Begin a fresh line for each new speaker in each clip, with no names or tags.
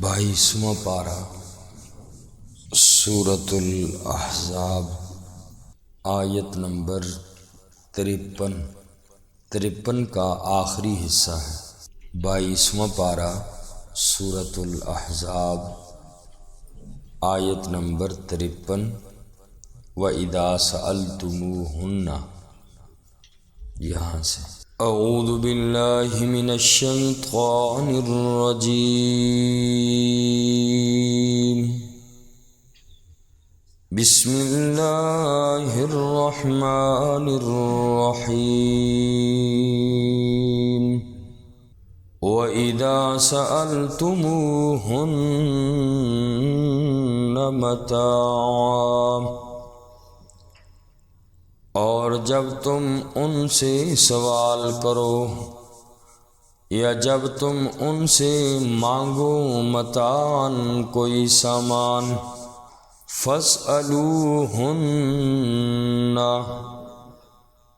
22واں پارہ سورۃ الاحزاب آیت نمبر 53 کا آخری حصہ ہے۔ 22واں پارہ سورۃ الاحزاب آیت نمبر 53 وَإِذَا سَأَلْتُمُوهُنَّ، یہاں سے اعوذ باللہ من الشیطان الرجیم، بسم اللہ الرحمن الرحیم، وَإِذَا سَأَلْتُمُوهُنَّ مَتَاعًا، اور جب تم ان سے سوال کرو یا جب تم ان سے مانگو متاعًا کوئی سامان، فاسألوہن،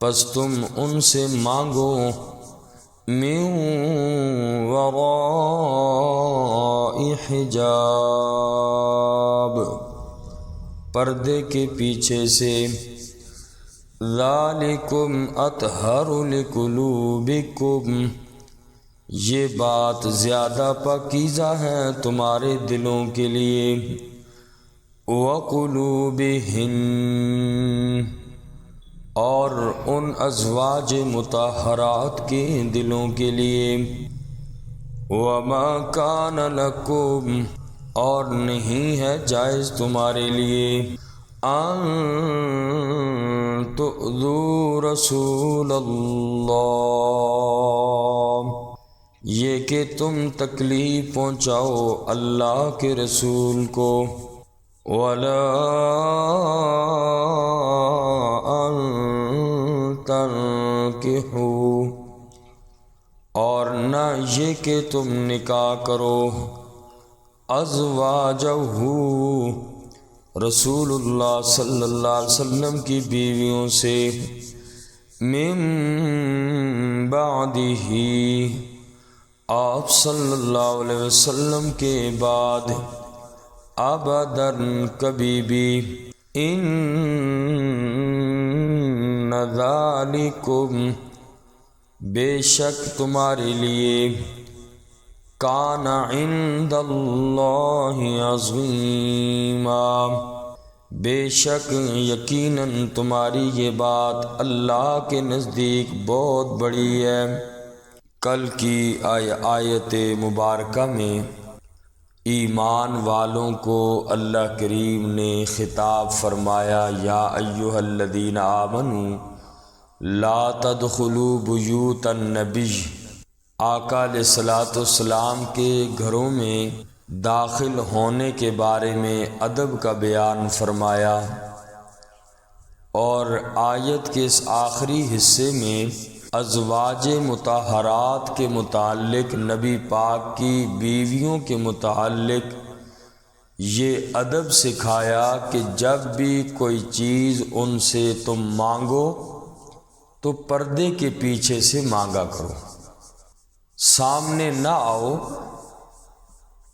پس تم ان سے مانگو من وراء حجاب، پردے کے پیچھے سے، ذالکم اطہر لقلوبکم، یہ بات زیادہ پاکیزہ ہے تمہارے دلوں کے لیے، وقلوبہن، اور ان ازواج مطہرات کے دلوں کے لیے، وما کان لکم، اور نہیں ہے جائز تمہارے لیے، ان تؤذوا رسول اللہ، یہ کہ تم تکلیف پہنچاؤ اللہ کے رسول کو، ولا ان تنکحوا، اور نہ یہ کہ تم نکاح کرو، ازواجہ، رسول اللہ صلی اللہ علیہ وسلم کی بیویوں سے، من بعدہ، آپ صلی اللہ علیہ وسلم کے بعد، ابداً، کبھی بھی، ان ذالکم، بے شک تمہارے لیے، کان عند اللہ عظیما، بے شک یقیناً تمہاری یہ بات اللہ کے نزدیک بہت بڑی ہے۔ کل کی آیت مبارکہ میں ایمان والوں کو اللہ کریم نے خطاب فرمایا، یا ایھا الذین آمنوا لا تدخلوا بیوت النبی، آقا علیہ الصلوۃ والسلام کے گھروں میں داخل ہونے کے بارے میں ادب کا بیان فرمایا، اور آیت کے اس آخری حصے میں ازواج مطہرات کے متعلق، نبی پاک کی بیویوں کے متعلق یہ ادب سکھایا کہ جب بھی کوئی چیز ان سے تم مانگو تو پردے کے پیچھے سے مانگا کرو، سامنے نہ آؤ۔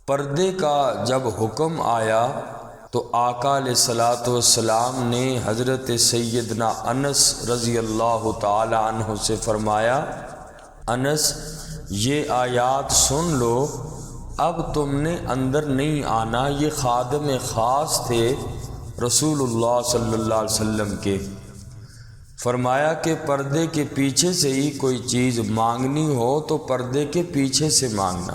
پردے کا جب حکم آیا تو آقا علیہ الصلوۃ والسلام نے حضرت سیدنا انس رضی اللہ تعالی عنہ سے فرمایا، انس، یہ آیات سن لو، اب تم نے اندر نہیں آنا۔ یہ خادم خاص تھے رسول اللہ صلی اللہ علیہ وسلم کے۔ فرمایا کہ پردے کے پیچھے سے ہی کوئی چیز مانگنی ہو تو پردے کے پیچھے سے مانگنا۔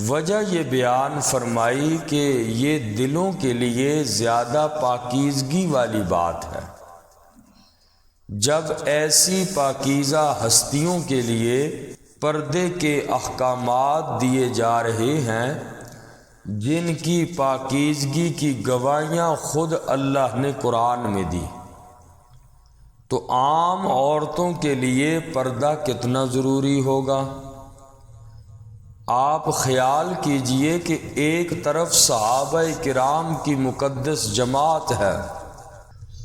وجہ یہ بیان فرمائی کہ یہ دلوں کے لیے زیادہ پاکیزگی والی بات ہے۔ جب ایسی پاکیزہ ہستیوں کے لیے پردے کے احکامات دیے جا رہے ہیں جن کی پاکیزگی کی گواہیاں خود اللہ نے قرآن میں دی، تو عام عورتوں کے لیے پردہ کتنا ضروری ہوگا۔ آپ خیال کیجئے کہ ایک طرف صحابہ کرام کی مقدس جماعت ہے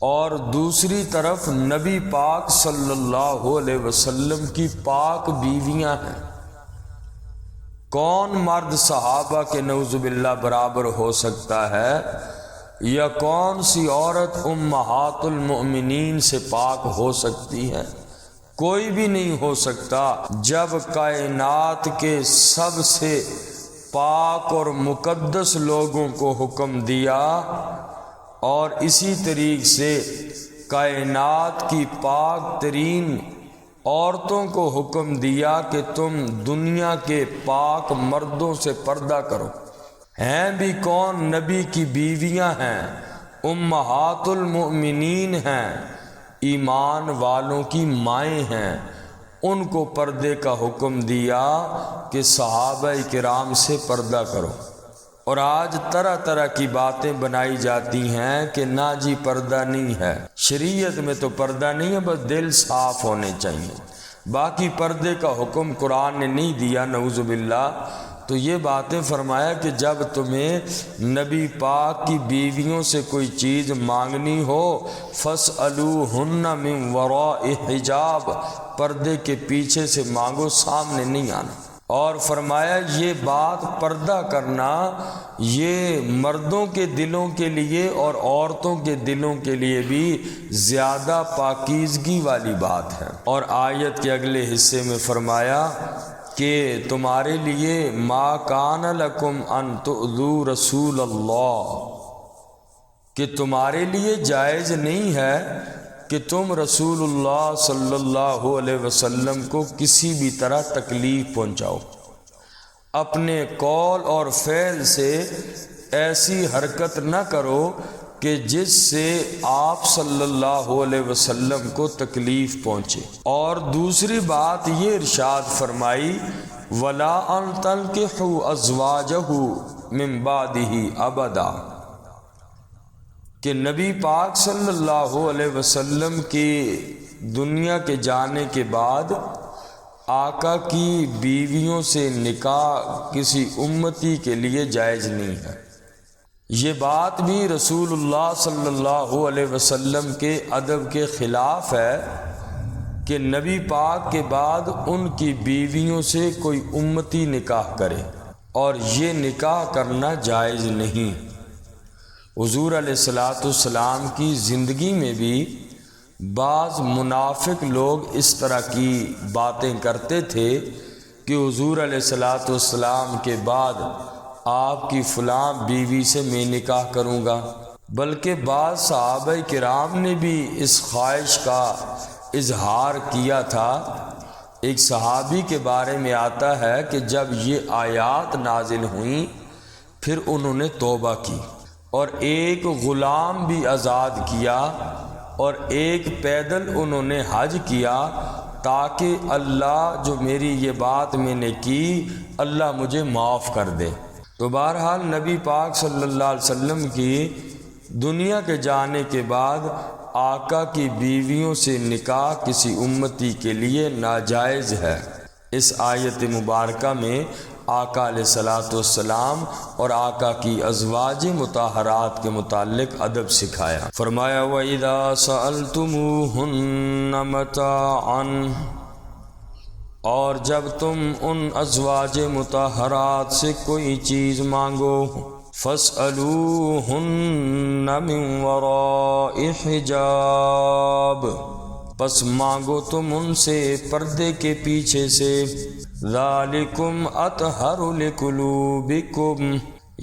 اور دوسری طرف نبی پاک صلی اللہ علیہ وسلم کی پاک بیویاں ہیں۔ کون مرد صحابہ کے نعوذ باللہ برابر ہو سکتا ہے، یا کون سی عورت امہات المؤمنین سے پاک ہو سکتی ہے؟ کوئی بھی نہیں ہو سکتا۔ جب کائنات کے سب سے پاک اور مقدس لوگوں کو حکم دیا اور اسی طریق سے کائنات کی پاک ترین عورتوں کو حکم دیا کہ تم دنیا کے پاک مردوں سے پردہ کرو، ہیں بھی کون؟ نبی کی بیویاں ہیں، امہات المؤمنین ہیں، ایمان والوں کی مائیں ہیں، ان کو پردے کا حکم دیا کہ صحابہ کرام سے پردہ کرو۔ اور آج طرح طرح کی باتیں بنائی جاتی ہیں کہ نہ جی پردہ نہیں ہے، شریعت میں تو پردہ نہیں ہے، بس دل صاف ہونے چاہیے، باقی پردے کا حکم قرآن نے نہیں دیا، نعوذ باللہ۔ تو یہ باتیں فرمایا کہ جب تمہیں نبی پاک کی بیویوں سے کوئی چیز مانگنی ہو فَاسْأَلُوهُنَّ مِنْ وَرَاءِ حجاب، پردے کے پیچھے سے مانگو، سامنے نہیں آنا۔ اور فرمایا یہ بات پردہ کرنا یہ مردوں کے دلوں کے لیے اور عورتوں کے دلوں کے لیے بھی زیادہ پاکیزگی والی بات ہے۔ اور آیت کے اگلے حصے میں فرمایا کہ تمہارے لیے ما کان لکم ان تؤذوا رسول اللہ، کہ تمہارے لیے جائز نہیں ہے کہ تم رسول اللہ صلی اللہ علیہ وسلم کو کسی بھی طرح تکلیف پہنچاؤ، اپنے قول اور فعل سے ایسی حرکت نہ کرو کہ جس سے آپ صلی اللہ علیہ وسلم کو تکلیف پہنچے۔ اور دوسری بات یہ ارشاد فرمائی وَلَا أَن تَنكِحُوا أَزْوَاجَهُ مِن بَعْدِهِ أَبَدًا، کہ نبی پاک صلی اللہ علیہ وسلم کی دنیا کے جانے کے بعد آقا کی بیویوں سے نکاح کسی امتی کے لیے جائز نہیں ہے۔ یہ بات بھی رسول اللہ صلی اللہ علیہ وسلم کے ادب کے خلاف ہے کہ نبی پاک کے بعد ان کی بیویوں سے کوئی امتی نکاح کرے، اور یہ نکاح کرنا جائز نہیں۔ حضور علیہ السلام کی زندگی میں بھی بعض منافق لوگ اس طرح کی باتیں کرتے تھے کہ حضور علیہ السلام کے بعد آپ کی فلاں بیوی سے میں نکاح کروں گا، بلکہ بعض صحابہ کرام نے بھی اس خواہش کا اظہار کیا تھا۔ ایک صحابی کے بارے میں آتا ہے کہ جب یہ آیات نازل ہوئیں پھر انہوں نے توبہ کی اور ایک غلام بھی آزاد کیا اور ایک پیدل انہوں نے حج کیا تاکہ اللہ جو میری یہ بات میں نے کی اللہ مجھے معاف کر دے۔ تو بہرحال نبی پاک صلی اللہ علیہ وسلم کی دنیا کے جانے کے بعد آقا کی بیویوں سے نکاح کسی امتی کے لیے ناجائز ہے۔ اس آیت مبارکہ میں آقا علیہ السلام اور آقا کی ازواج مطہرات کے متعلق ادب سکھایا۔ فرمایا وَإِذَا سَأَلْتُمُوهُنَّ مَتَاعًا، اور جب تم ان ازواج مطہرات سے کوئی چیز مانگو فَاسْأَلُوهُنَّ مِنْ وَرَاءِ حِجَابٍ، پس مانگو تم ان سے پردے کے پیچھے سے، ذَلِكُمْ أَطْهَرُ لِقُلُوبِكُمْ،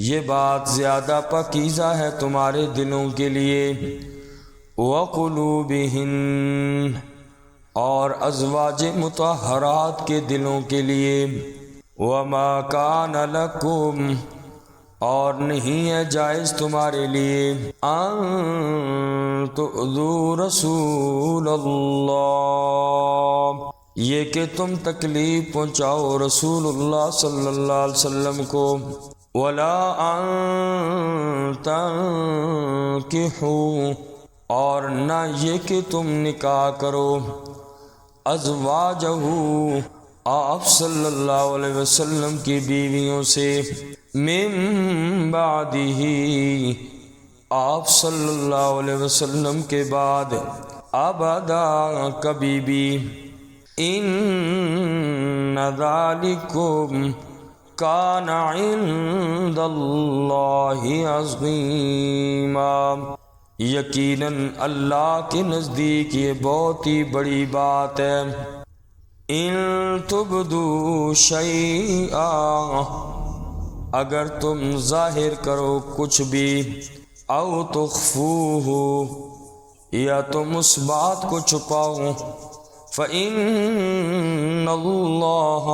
یہ بات زیادہ پاکیزہ ہے تمہارے دلوں کے لیے، وَقُلُوبِهِنَّ، اور ازواج مطہرات کے دلوں کے لیے، وَمَا كَانَ لَكُمْ، اور نہیں ہے جائز تمہارے لیے، ان تؤذوا رسول اللہ، یہ کہ تم تکلیف پہنچاؤ رسول اللہ صلی اللہ علیہ وسلم کو، ولا ان تنکحوا، اور نہ یہ کہ تم نکاح کرو، ازواجہ، آپ صلی اللہ علیہ وسلم کی بیویوں سے، من بعدہ، آپ صلی اللہ علیہ وسلم کے بعد، ابدا، کبھی بھی، ان ذالکم، کان عند اللہ عظیما، یقیناً اللہ کے نزدیک یہ بہت ہی بڑی بات ہے۔ ان تبدوا شیئا، اگر تم ظاہر کرو کچھ بھی، او تخفوہ، یا تم اس بات کو چھپاؤ، فإن اللہ،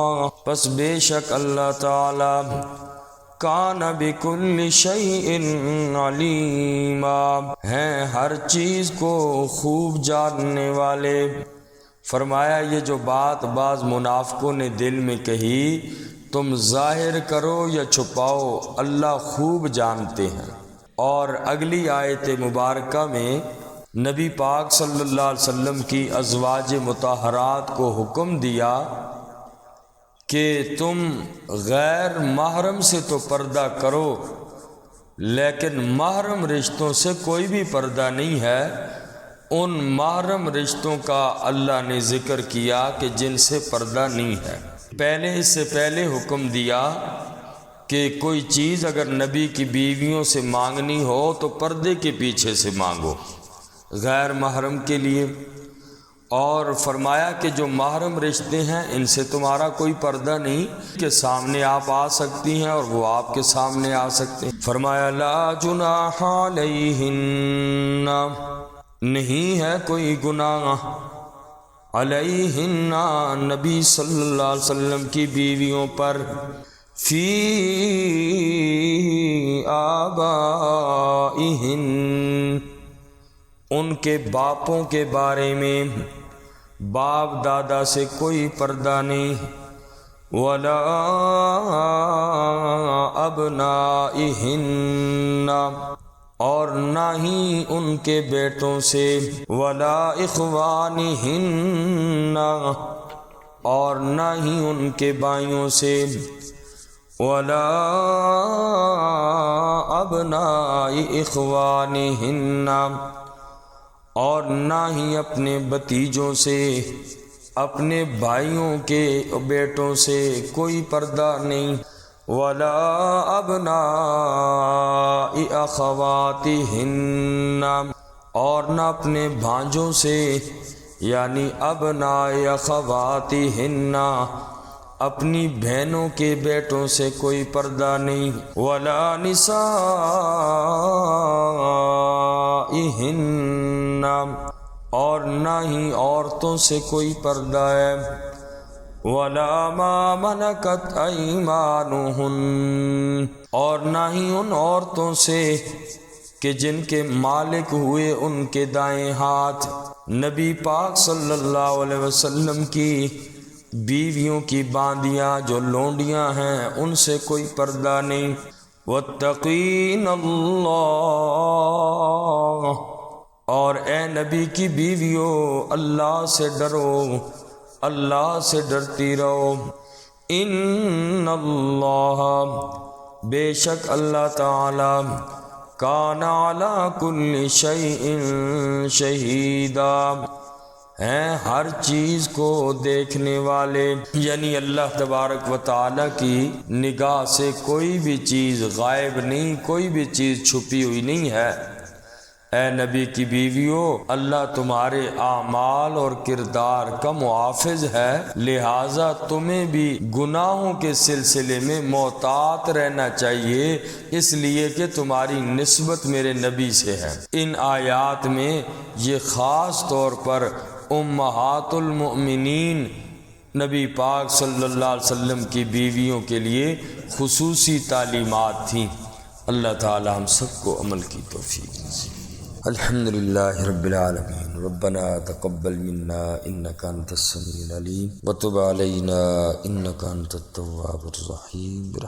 پس بے شک اللہ تعالی، کان بکل شیء علیما، ہیں ہر چیز کو خوب جاننے والے۔ فرمایا یہ جو بات بعض منافقوں نے دل میں کہی، تم ظاہر کرو یا چھپاؤ، اللہ خوب جانتے ہیں۔ اور اگلی آیت مبارکہ میں نبی پاک صلی اللہ علیہ وسلم کی ازواج مطہرات کو حکم دیا کہ تم غیر محرم سے تو پردہ کرو، لیکن محرم رشتوں سے کوئی بھی پردہ نہیں ہے۔ ان محرم رشتوں کا اللہ نے ذکر کیا کہ جن سے پردہ نہیں ہے۔ اس سے پہلے حکم دیا کہ کوئی چیز اگر نبی کی بیویوں سے مانگنی ہو تو پردے کے پیچھے سے مانگو غیر محرم کے لیے، اور فرمایا کہ جو محرم رشتے ہیں ان سے تمہارا کوئی پردہ نہیں، کہ سامنے آپ آ سکتی ہیں اور وہ آپ کے سامنے آ سکتے ہیں۔ فرمایا لا جناح علیہن، نہیں ہے کوئی گناہ علیہن نبی صلی اللہ علیہ وسلم کی بیویوں پر، فی آبائہن، ان کے باپوں کے بارے میں، باپ دادا سے کوئی پردہ نہیں، ولا ابنائہن، اور نہ ہی ان کے بیٹوں سے، ولا اخوانہن، اور نہ ہی ان کے بھائیوں سے، ولا ابناء اخوانہن، اور نہ ہی اپنے بھتیجوں سے، اپنے بھائیوں کے بیٹوں سے کوئی پردہ نہیں، ولا ابناء اخواتہن، اور نہ اپنے بھانجوں سے، یعنی ابناء اخواتہن، اپنی بہنوں کے بیٹوں سے کوئی پردہ نہیں، ولا نسائہن، اور نہ ہی عورتوں سے کوئی پردہ ہے، ولا ما ملکت ایمانہن، اور نہ ہی ان عورتوں سے کہ جن کے مالک ہوئے ان کے دائیں ہاتھ۔ نبی پاک صلی اللہ علیہ وسلم کی بیویوں کی باندیاں جو لونڈیاں ہیں ان سے کوئی پردہ نہیں۔ واتقین اللہ، اور اے نبی کی بیویوں اللہ سے ڈرو، اللہ سے ڈرتی رہو۔ ان اللہ، بے شک اللہ تعالی، کان علی کل شیء شہیدا، ہیں ہر چیز کو دیکھنے والے، یعنی اللہ تبارک و تعالی کی نگاہ سے کوئی بھی چیز غائب نہیں، کوئی بھی چیز چھپی ہوئی نہیں ہے۔ اے نبی کی بیویوں، اللہ تمہارے اعمال اور کردار کا محافظ ہے، لہٰذا تمہیں بھی گناہوں کے سلسلے میں محتاط رہنا چاہیے، اس لیے کہ تمہاری نسبت میرے نبی سے ہے۔ ان آیات میں یہ خاص طور پر امہات المؤمنین نبی پاک صلی اللہ علیہ وسلم کی بیویوں کے لیے خصوصی تعلیمات تھیں۔ اللہ تعالی ہم سب کو عمل کی توفیق نصیب۔ الحمدللہ رب العالمین، ربنا تقبل منا انک انت السمیع العلیم وتب علینا انک انت التواب الرحیم۔